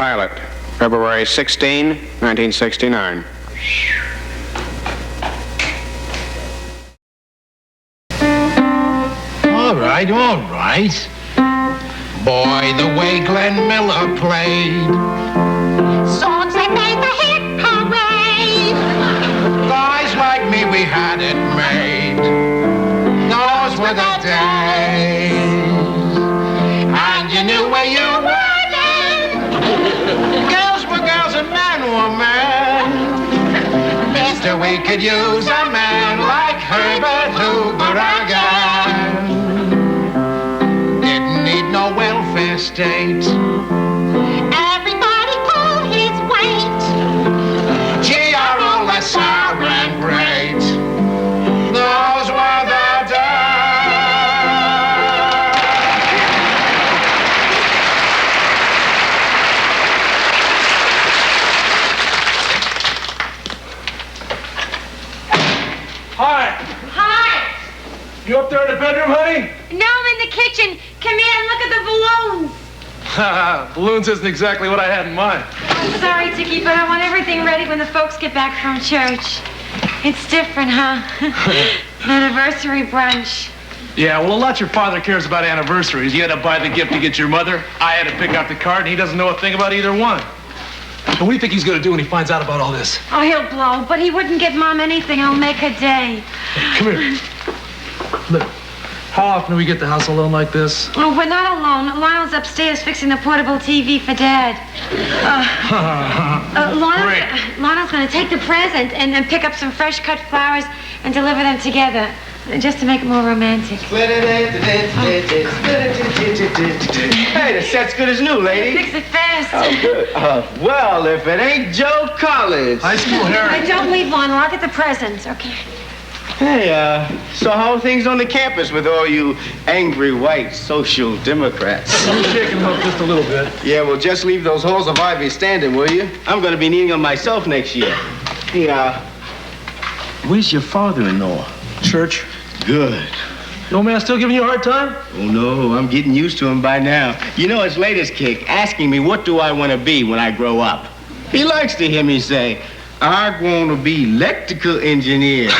pilot, February 16, 1969. All right. Boy, the way Glenn Miller played. Songs that made the hit parade. Guys like me, we had it made. Those were the days. And you knew where you were then. Girls were girls and men were men. Mister, we could use a man like Herbert Hoover again. Didn't need no welfare state. Everybody pulled his weight. Gee, are all the sour and great. Those were the Hi. You up there in the bedroom, honey? No, I'm in the kitchen. Come here and look at the balloons. Balloons isn't exactly what I had in mind. I'm sorry, Dickie, but I want everything ready when the folks get back from church. It's different, huh? An anniversary brunch. Yeah, well, a lot your father cares about anniversaries. You had to buy the gift to get your mother. I had to pick out the card, and he doesn't know a thing about either one. So what do you think he's going to do when he finds out about all this? Oh, he'll blow, but he wouldn't get Mom anything. It'll make her day. Come here. Look, how often do we get the house alone like this? Oh, we're not alone. Lionel's upstairs fixing the portable TV for Dad. Lionel's going to take the present and then pick up some fresh cut flowers and deliver them together, just to make it more romantic. Hey, the set's good as new, lady. Fix it fast. Oh, good. Well, if it ain't Joe Collins. High school Harry. Don't leave, Lionel. I'll get the presents, okay? Hey, so how are things on the campus with all you angry white social democrats? I'm shaking them up just a little bit. Yeah, well, just leave those halls of ivy standing, will you? I'm going to be needing them myself next year. Hey, where's your father-in-law? Church. Good. No man still giving you a hard time? Oh, no, I'm getting used to him by now. You know his latest kick, asking me what do I want to be when I grow up. He likes to hear me say, I want to be electrical engineer.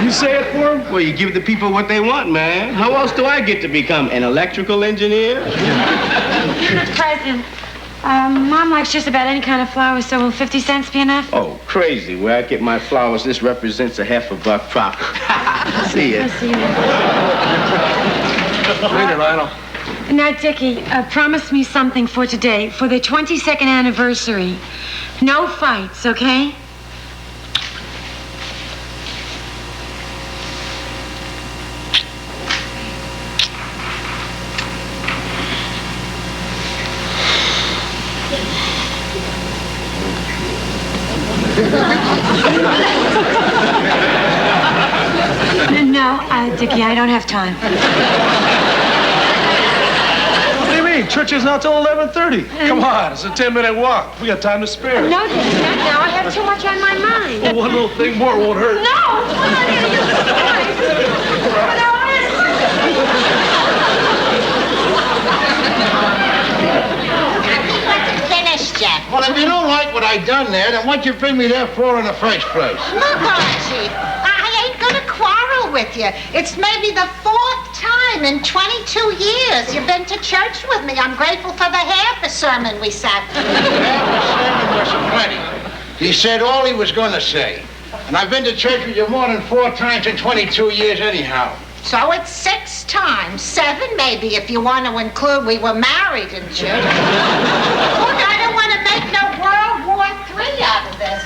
You say it for him? Well, you give the people what they want, man. How else do I get to become an electrical engineer? The present. Mom likes just about any kind of flowers, so will 50 cents be enough? Oh, crazy. Where I get my flowers, this represents a $50 profit. See ya. I'll see you. Later, Lionel. Now, Dickie, promise me something for today, for the 22nd anniversary. No fights, okay? No, Dickie, I don't have time. What do you mean? Church is not till 11:30. Come on, it's a 10-minute walk. We got time to spare. No, Dickie, not now. I have too much on my mind. Well, one little thing more won't hurt. No! We're not going to use the toys. But I want Let's finish, Jeff. Well, if you don't like what I done there, then what'd you bring me there for in the first place? Look, Archie, I ain't gonna quarrel with you. It's maybe the 4th time in 22 years you've been to church with me. I'm grateful for the half a sermon we sat through. Half a sermon was plenty. He said all he was going to say. And I've been to church with you more than 4 times in 22 years anyhow. So it's 6 times, 7 maybe if you want to include we were married in church. Look, I don't want to make no World War III out of this.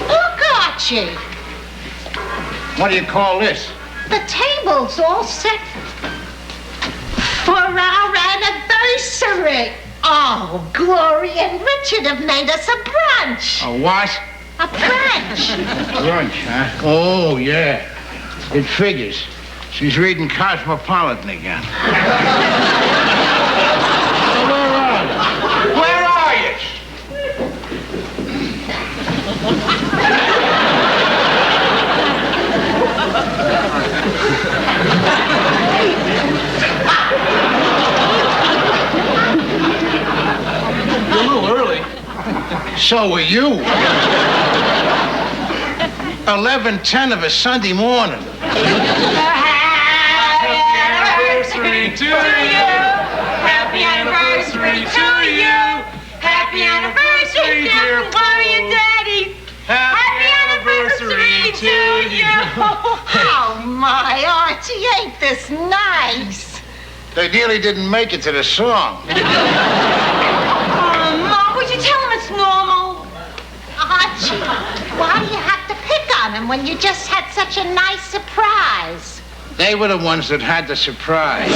Look, Archie. What do you call this? The table's all set for our anniversary. Oh, Gloria and Richard have made us a brunch. A what? A brunch. Brunch, huh? Oh, yeah. It figures. She's reading Cosmopolitan again. Where are you? Where are you? So were you. 11:10 of a Sunday morning. Happy anniversary to you. Happy anniversary to you. Happy anniversary, dear Gloria and Daddy. Happy anniversary to you. Oh, my, Archie, ain't this nice? They nearly didn't make it to the song. Oh, Mom, would you tell him it's normal? Archie, why do you have to pick on him when you just had such a nice surprise? They were the ones that had the surprise.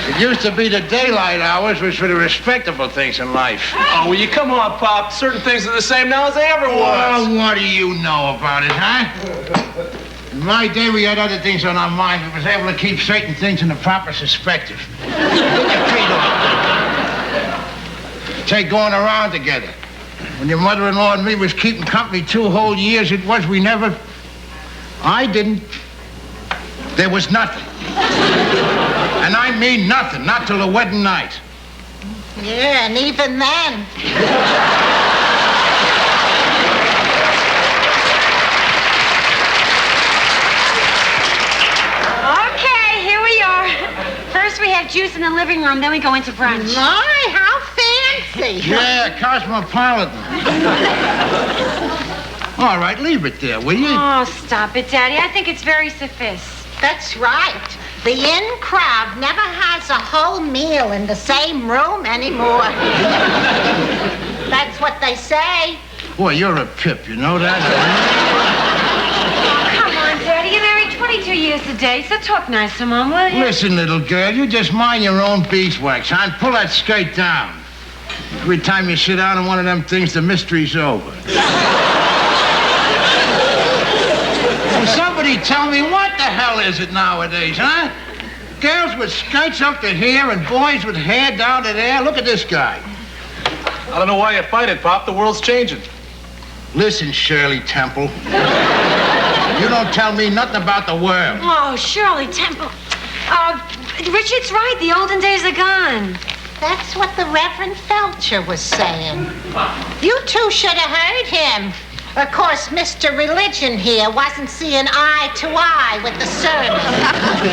It used to be the daylight hours, which were the respectable things in life. Oh, will you come on, Pop? Certain things are the same now as they ever was. Well, what do you know about it, huh? In my day, we had other things on our mind. We was able to keep certain things in the proper perspective. Look at Peter. Take going around together. When your mother-in-law and me was keeping company 2 whole years, it was we never... I didn't. There was nothing. And I mean nothing, not till the wedding night. Yeah, and even then. Okay, here we are. First we have juice in the living room, then we go into brunch. My, how fancy. Yeah, cosmopolitan. All right, leave it there, will you? Oh, stop it, Daddy. I think it's very sophisticated. That's right. The in crowd never has a whole meal in the same room anymore. That's what they say. Boy, you're a pip, you know that? Come on, Daddy. You're married 22 years today, so talk nice to Mom, will you? Listen, little girl, you just mind your own beeswax, huh? And pull that skirt down. Every time you sit down on one of them things, the mystery's over. Will somebody tell me what the hell is it nowadays, huh? Girls with skirts up to here and boys with hair down to there. Look at this guy. I don't know why you fight it, Pop. The world's changing. Listen, Shirley Temple. You don't tell me nothing about the world. Oh, Shirley Temple. Richard's right. The olden days are gone. That's what the Reverend Felcher was saying. You two should have heard him. Of course, Mr. Religion here wasn't seeing eye to eye with the sermon.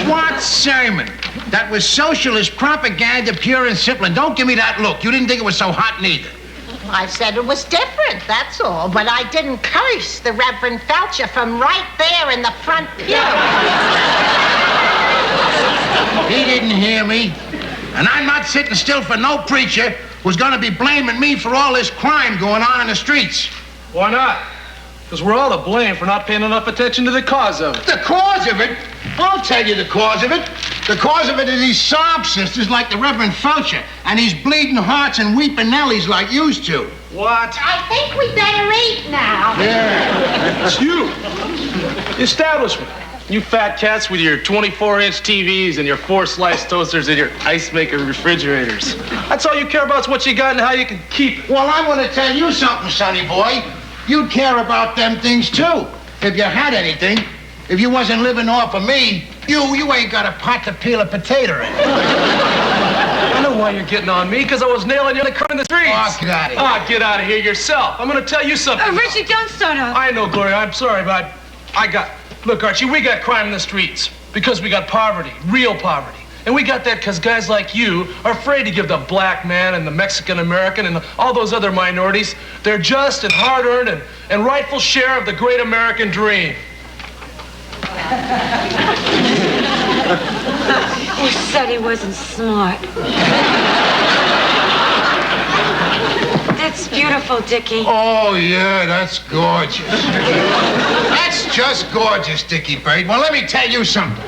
What sermon? That was socialist propaganda, pure and simple. And don't give me that look. You didn't think it was so hot neither. I said it was different, that's all. But I didn't curse the Reverend Felcher from right there in the front pew. He didn't hear me. And I'm not sitting still for no preacher who's going to be blaming me for all this crime going on in the streets. Why not? Because we're all to blame for not paying enough attention to the cause of it. The cause of it? I'll tell you the cause of it. The cause of it is these sob sisters like the Reverend Felcher and these bleeding hearts and weeping Nellies like used to. What? I think we better eat now. Yeah. It's you. The establishment. You fat cats with your 24-inch TVs and your 4-slice toasters and your ice maker refrigerators. That's all you care about is what you got and how you can keep it. Well, I want to tell you something, sonny boy. You'd care about them things, too. If you had anything. If you wasn't living off of me, you ain't got a pot to peel a potato in. I know why you're getting on me, because I was nailing you in the car in the streets. Oh, get out of here. Ah, get out of here yourself. I'm going to tell you something. Richard, don't start up. I know, Gloria. I'm sorry, but Look, Archie, we got crime in the streets because we got poverty, real poverty. And we got that because guys like you are afraid to give the black man and the Mexican American and all those other minorities their just and hard-earned and rightful share of the great American dream. Who said he wasn't smart? That's beautiful, Dickie. Oh, yeah, that's gorgeous. That's just gorgeous, Dickie Bird. Well, let me tell you something.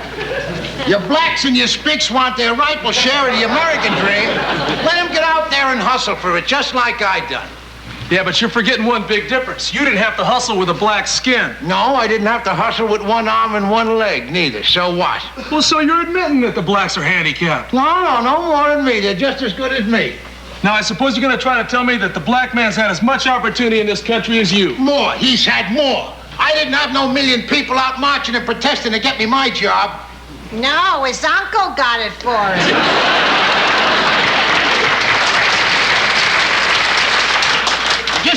Your blacks and your spicks want their rightful share of the American dream. Let them get out there and hustle for it, just like I done. Yeah, but you're forgetting one big difference. You didn't have to hustle with a black skin. No, I didn't have to hustle with one arm and one leg, neither. So what? Well, so you're admitting that the blacks are handicapped. No more than me. They're just as good as me. Now, I suppose you're going to try to tell me that the black man's had as much opportunity in this country as you. More. He's had more. I didn't have no million people out marching and protesting to get me my job. No, his uncle got it for him.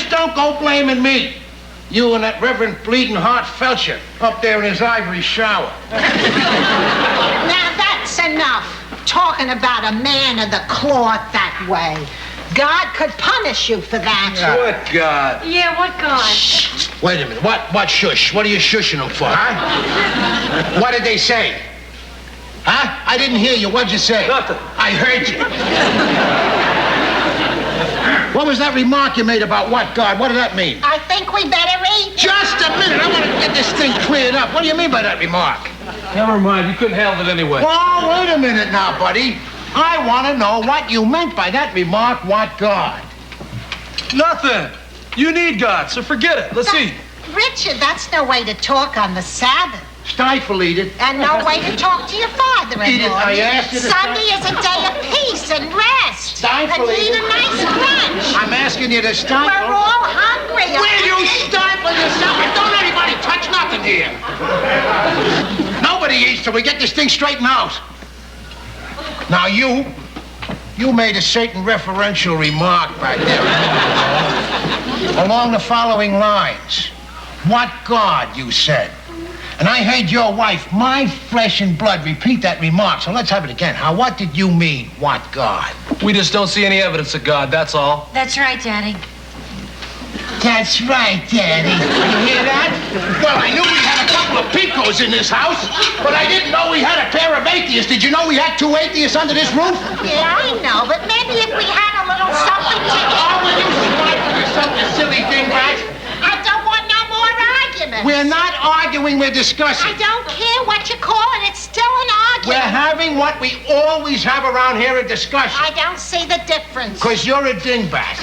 just don't go blaming me. You and that Reverend Bleeding Heart Felcher up there in his ivory shower. Now that's enough. Talking about a man of the cloth that way. God could punish you for that. What God? Yeah, what God? Shh. Wait a minute. What shush? What are you shushing them for, huh? What did they say? Huh? I didn't hear you. What'd you say? Nothing. I heard you. What was that remark you made about what God? What did that mean? I think we better eat. Just a minute. I want to get this thing cleared up. What do you mean by that remark? Never mind. You couldn't handle it anyway. Oh, wait a minute now, buddy. I want to know what you meant by that remark, what God? Nothing. You need God, so forget it. Let's see. Richard, that's no way to talk on the Sabbath. Stifle, Edith. And no way to talk to your father-in-law. Edith, I asked you to Sunday is a day of peace and rest. Stifle, And eat a Edith. nice lunch. I'm asking you to stifle. We're all hungry. Will you stifle yourself? And don't anybody touch nothing here. Nobody eats till we get this thing straightened out. Now you made a certain referential remark back there along the following lines. What God, you said. And I heard your wife, my flesh and blood, repeat that remark. So let's have it again. How? What did you mean, what God? We just don't see any evidence of God, that's all. That's right, Daddy. That's right, Daddy. You hear that? Well, I knew we had a couple of picos in this house, but I didn't know we had a pair of atheists. Did you know we had 2 atheists under this roof? Yeah, I know, but maybe if we had a little something to eat. Oh, will you stifle yourself, you silly dingbat? I don't want no more arguments. We're not arguing, we're discussing. I don't care what you call it. It's still an We're argument. having what we always have around here, a discussion. I don't see the difference. Because you're a dingbat.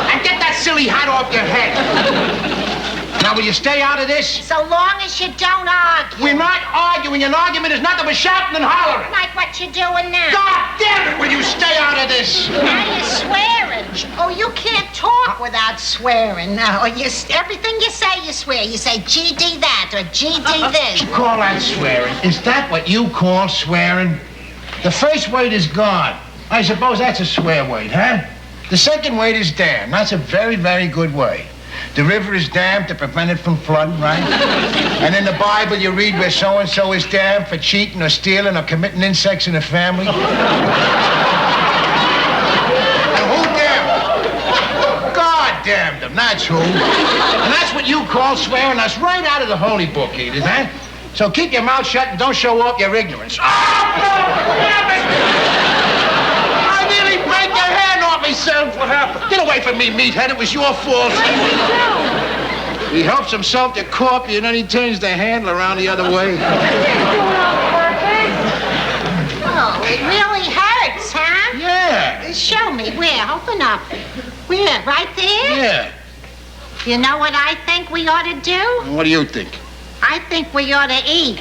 And get that silly hat off your head. Now, will you stay out of this? So long as you don't argue. We're not arguing. An argument is nothing but shouting and hollering. Like what you're doing now. God damn it, will you stay out of this? Now you're swearing. Oh, you can't talk without swearing. No, everything you say, you swear. You say GD that or GD this. You call that swearing? Is that what you call swearing? The first word is God. I suppose that's a swear word, huh? The second word is damn. That's a very, very good word. The river is damned to prevent it from flooding, right? And in the Bible you read where so-and-so is damned for cheating or stealing or committing incest in the family. And who damned them? God damned them, that's who. And that's what you call swearing. That's right out of the holy book, Edith, huh? So keep your mouth shut and don't show off your ignorance. Oh, damn it! I nearly break your hand off myself. What happened? Get away from me, meathead. It was your fault. He helps himself to coffee and then he turns the handle around the other way. Oh, it really hurts, huh? Yeah. Show me. Where? Open up. Where? Right there? Yeah. You know what I think we ought to do? What do you think? I think we ought to eat.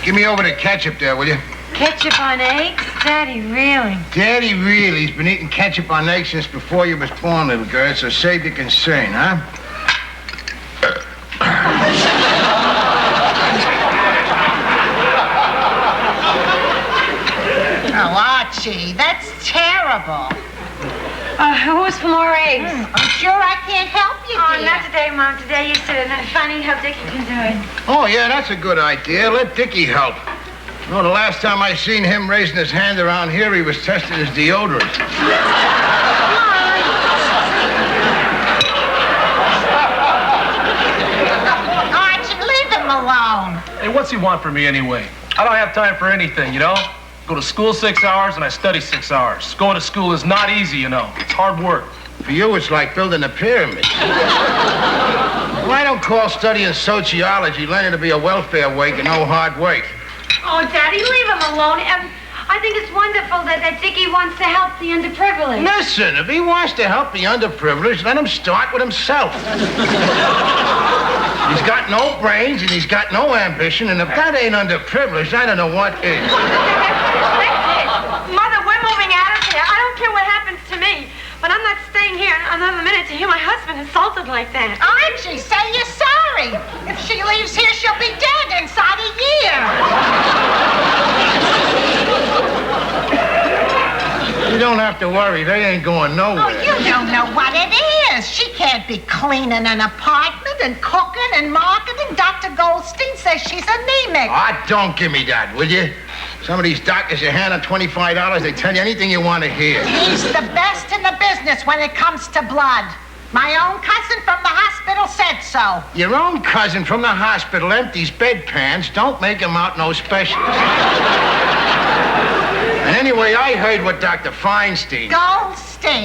Give me over the ketchup there, will you? Ketchup on eggs? Daddy, really? Daddy really's been eating ketchup on eggs since before you was born, little girl, so save your concern, huh? Oh, Archie, that's terrible. Who's for more eggs? I'm sure I can't help you, Oh, dear. not today, Mom. Today you said it. Funny how Dickie can do it. Oh, yeah, that's a good idea. Let Dickie help. You know, the last time I seen him raising his hand around here, he was testing his deodorant. Archie, leave him alone. Hey, what's he want from me anyway? I don't have time for anything, you know? Go to school 6 hours and I study 6 hours. Going to school is not easy, you know. It's hard work. For you, it's like building a pyramid. Well, I don't call studying sociology learning to be a welfare worker no hard work. Oh, Daddy, leave him alone. I think it's wonderful that Dickie wants to help the underprivileged. Listen, if he wants to help the underprivileged, let him start with himself. He's got no brains and he's got no ambition, and if that ain't underprivileged, I don't know what is. That's it. Mother, we're moving out of here. I don't care what happens to me, but I'm not staying here another minute to hear my husband insulted like that. Archie, say you're sorry. worry. If she leaves here, she'll be dead inside a year. You don't have to worry. They ain't going nowhere. Oh, you don't know what it is. She can't be cleaning an apartment and cooking and marketing. Dr. Goldstein says she's anemic. Ah, don't give me that, will you? Some of these doctors, you hand them $25, they tell you anything you want to hear. He's the best in the business when it comes to blood. My own cousin from the hospital said so. Your own cousin from the hospital empties bedpans. Don't make him out no specialist. And anyway, I heard what Dr. Feinstein...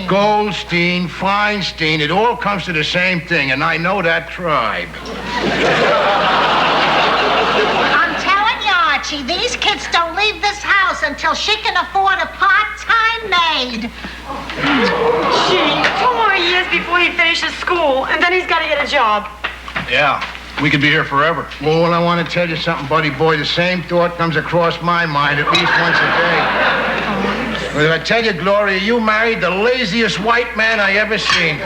Goldstein, Feinstein, it all comes to the same thing, and I know that tribe. I'm telling you, Archie, these kids don't leave this house until she can afford a part-time maid. Gee, 2 more years before he finishes school, and then he's got to get a job. Yeah, we could be here forever. Well, I want to tell you something, buddy boy. The same thought comes across my mind at least once a day. Well, I tell you, Gloria, you married the laziest white man I ever seen.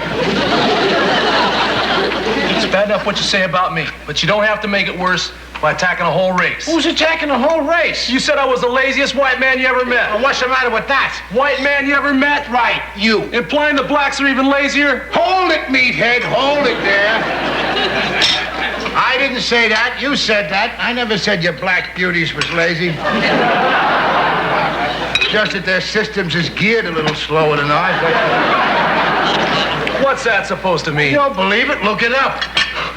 It's bad enough what you say about me, but you don't have to make it worse by attacking a whole race. Who's attacking the whole race? You said I was the laziest white man you ever met. Well, what's the matter with that? White man you ever met? Right, you. Implying the blacks are even lazier? Hold it, meathead. Hold it there. I didn't say that. You said that. I never said your black beauties was lazy. Just that their systems is geared a little slower than ours. What's that supposed to mean? You don't believe it? Look it up.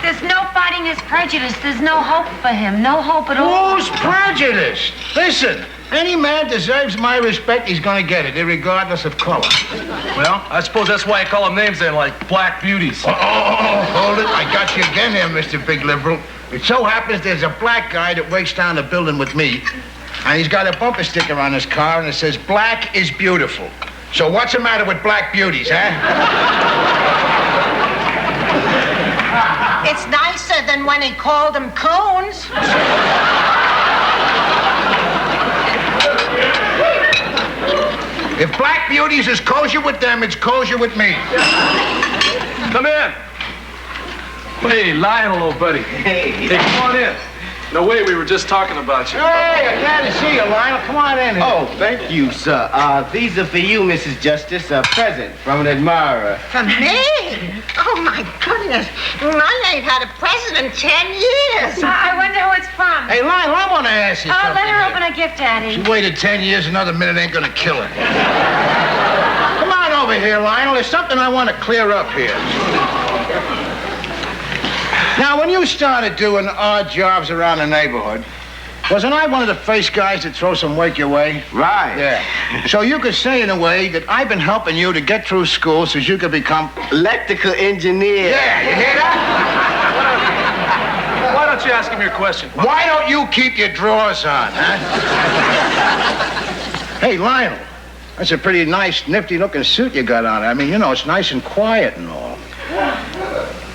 There's no fighting his prejudice. There's no hope for him. No hope at all. Who's prejudiced? Listen, any man deserves my respect. He's going to get it, regardless of color. Well, I suppose that's why you call them names then, like black beauties. Oh, hold it. I got you again there, Mr. Big Liberal. It so happens there's a black guy that works down the building with me, and he's got a bumper sticker on his car, and it says, "Black is beautiful." So what's the matter with black beauties, huh? It's nicer than when he called them coons. If black beauties is kosher with them, it's kosher with me. Come in. Hey, Lionel, old buddy. Hey, come on in. No way, we were just talking about you. Hey, I'm glad to see you, Lionel. Come on in here. Oh, thank you, sir. These are for you, Mrs. Justice. A present from an admirer. For me? Oh, my goodness. I ain't had a present in 10 years. I wonder who it's from. Hey, Lionel, I want to ask you something. Let her open a gift, Daddy. She waited 10 years, another minute ain't gonna kill her. Come on over here, Lionel. There's something I want to clear up here. Now, when you started doing odd jobs around the neighborhood, wasn't I one of the first guys to throw some work your way? Right. Yeah. So you could say in a way that I've been helping you to get through school so you could become... Electrical engineer. Yeah, you hear that? Why don't you ask him your question? Why don't you keep your drawers on, huh? Hey, Lionel, that's a pretty nice, nifty-looking suit you got on. I mean, you know, it's nice and quiet and all.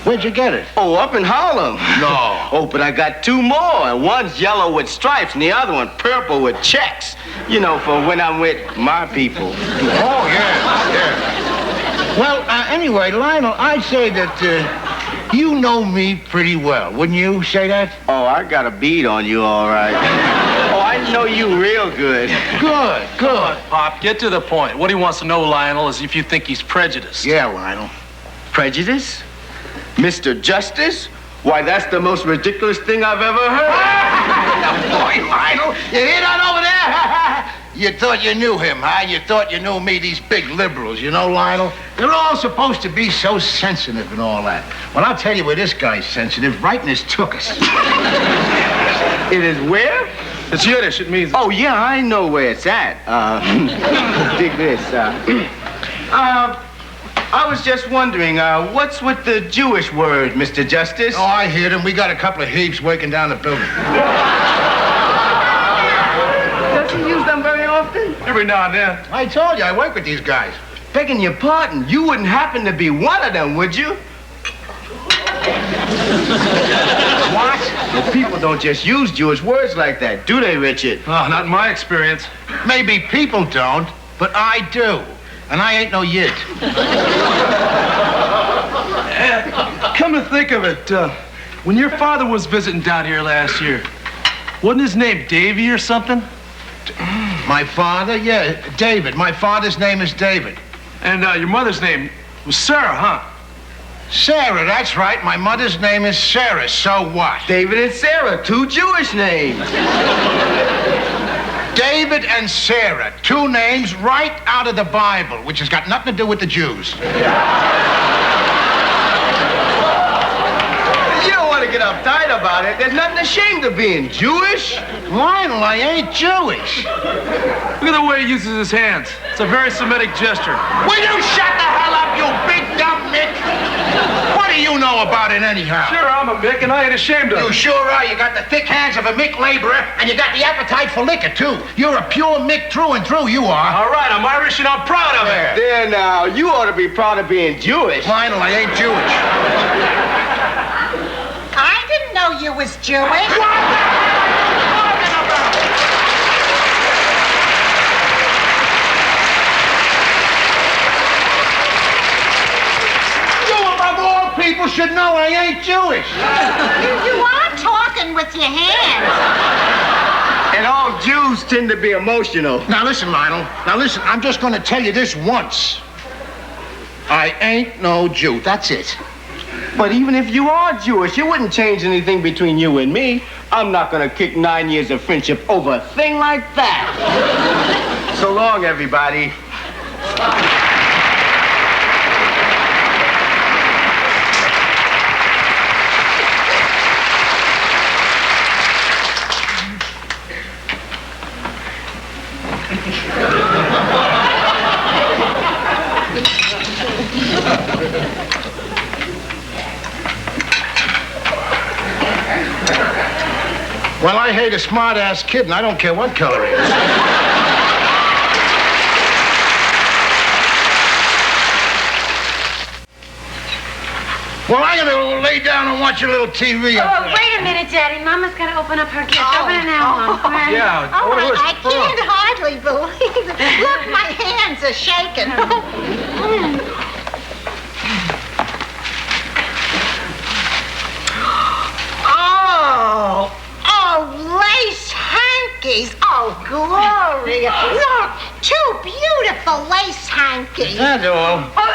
Where'd you get it? Oh, up in Harlem. No. Oh, but I got 2 more. And one's yellow with stripes, and the other one purple with checks. You know, for when I'm with my people. Oh, yeah. Well, anyway, Lionel, I'd say that you know me pretty well. Wouldn't you say that? Oh, I got a bead on you, all right. Oh, I know you real good. Good. Pop, get to the point. What he wants to know, Lionel, is if you think he's prejudiced. Yeah, Lionel. Prejudice? Mr. Justice? Why, that's the most ridiculous thing I've ever heard. Boy, Lionel, you hear that over there? You thought you knew him, huh? You thought you knew me, these big liberals, you know, Lionel? They're all supposed to be so sensitive and all that. Well, I'll tell you where this guy's sensitive, right in his tuchus. It is where? It's Yiddish. It means... Oh, yeah, I know where it's at. Dig this. I was just wondering, what's with the Jewish word, Mr. Justice? Oh, I hear them. We got a couple of heaps working down the building. Does he use them very often? Every now and then. I told you, I work with these guys. Begging your pardon, you wouldn't happen to be one of them, would you? What? Well, people don't just use Jewish words like that, do they, Richard? Oh, not in my experience. Maybe people don't, but I do. And I ain't no Yid. Come to think of it, when your father was visiting down here last year, wasn't his name Davy or something? My father? Yeah, David. My father's name is David. And your mother's name was Sarah, huh? Sarah, that's right. My mother's name is Sarah. So what? David and Sarah, two Jewish names. David and Sarah, two names right out of the Bible, which has got nothing to do with the Jews. You don't want to get uptight about it. There's nothing ashamed of being Jewish. Lionel, I ain't Jewish. Look at the way he uses his hands. It's a very Semitic gesture. Will you shut the hell up, you big dumb Mick? What do you know about it anyhow? Sure, I'm a Mick, and I ain't ashamed of You it. sure are. You got the thick hands of a Mick laborer, and you got the appetite for liquor, too. You're a pure Mick through and through, you are. All right, I'm Irish, and I'm proud of it. There now, you ought to be proud of being Jewish. Lionel, I ain't Jewish. I didn't know you was Jewish. People should know I ain't Jewish. You are talking with your hands. And all Jews tend to be emotional. Now listen, Lionel. Now listen, I'm just going to tell you this once. I ain't no Jew. That's it. But even if you are Jewish, it wouldn't change anything between you and me. I'm not gonna kick 9 years of friendship over a thing like that. So long, everybody. Well, I hate a smart-ass kid, and I don't care what color he is. Well, I'm gonna lay down and watch a little TV. Oh, wait a minute, Daddy. Mama's got to open up her gift. Open it now, Mom. All right. Yeah. Oh, what was- I can't hardly believe it. Look, my hands are shaking. Lace hankies. Oh, Gloria. Look, two beautiful lace hankies. That's all. Oh,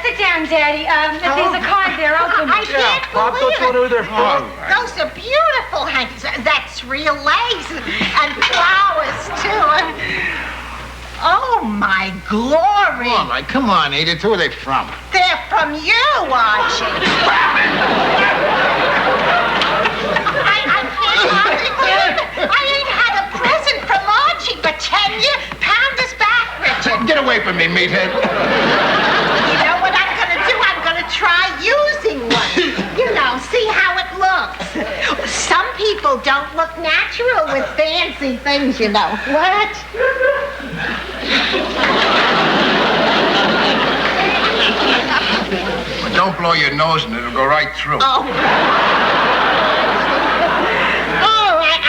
sit down, Daddy. There's a card there. Open I it. can't Pop, don't you believe know it. who they're for? Those are beautiful hankies. That's real lace and flowers, too. Oh, my Glory. All right, come on, Edith. Who are they from? They're from you, Archie. I can't hardly believe it. I ain't had a present from Archie for 10 years. Pound us back, Richard. Get away from me, meathead. You know what I'm going to do? I'm going to try using one. You know, see how it looks. Some people don't look natural with fancy things, you know. What? Don't blow your nose and it'll go right through. Oh.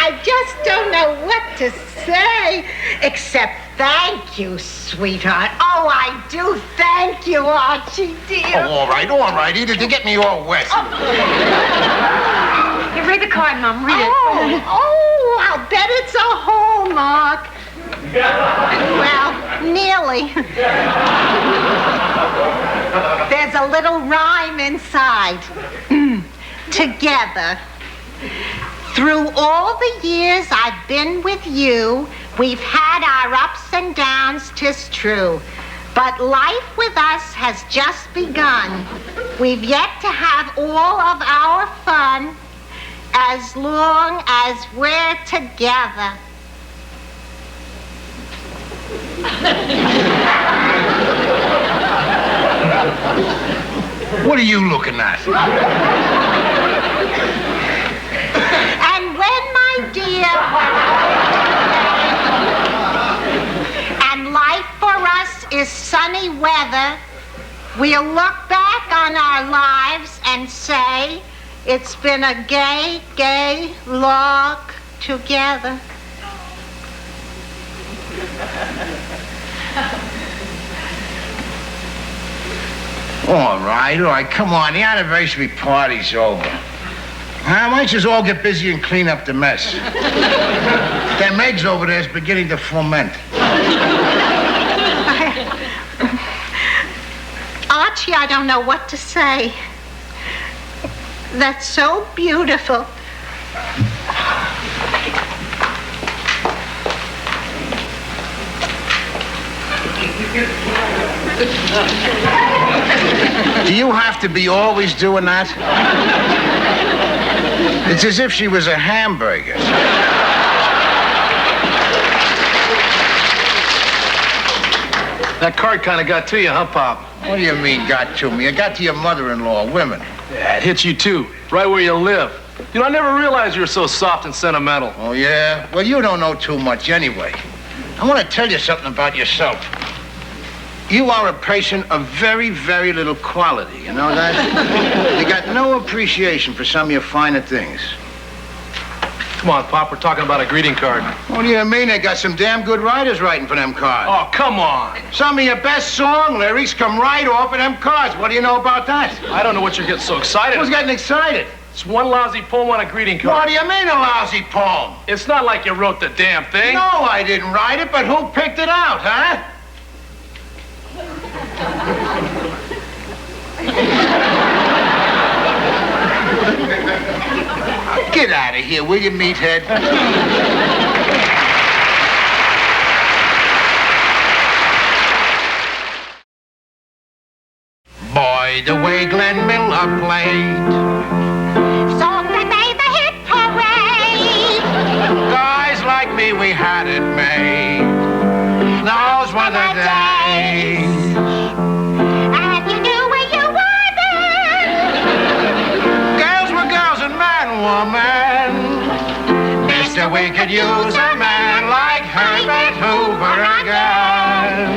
I just don't know what to say except thank you, sweetheart. Oh, I do thank you, Archie, dear. Oh, all right, Edith. You get me all wet. Here, read the card, Mom. Read it. I'll bet it's a hallmark. Well, nearly. There's a little rhyme inside. Together. Through all the years I've been with you, we've had our ups and downs, 'tis true. But life with us has just begun. We've yet to have all of our fun as long as we're together. What are you looking at? And when, my dear, and life for us is sunny weather, we'll look back on our lives and say, it's been a gay, gay walk together. All right, come on. The anniversary party's over. Why don't you all get busy and clean up the mess? Them eggs over there is beginning to ferment. Archie, I don't know what to say. That's so beautiful. Do you have to be always doing that? It's as if she was a hamburger. That card kind of got to you, huh, Pop? What do you mean, got to me? It got to your mother-in-law, women. Yeah, it hit you too, right where you live. You know, I never realized you were so soft and sentimental. Oh, yeah? Well, you don't know too much anyway. I want to tell you something about yourself. You are a person of very, very little quality, you know that? You got no appreciation for some of your finer things. Come on, Pop, we're talking about a greeting card. What do you mean? They got some damn good writers writing for them cards. Oh, come on. Some of your best song lyrics come right off of them cards. What do you know about that? I don't know what you're getting so excited Who's about. getting excited? It's one lousy poem on a greeting card. What do you mean, a lousy poem? It's not like you wrote the damn thing. No, I didn't write it, but who picked it out, huh? Get out of here, will you, meathead? Boy, the way Glenn Miller played. Song that made the hit parade. Guys like me, we had it made. Those were the days. And you knew where you were then. Girls were girls and men were men. Mister, we could use a man like Herbert Hoover again.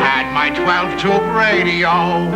Had my 12-tube radio.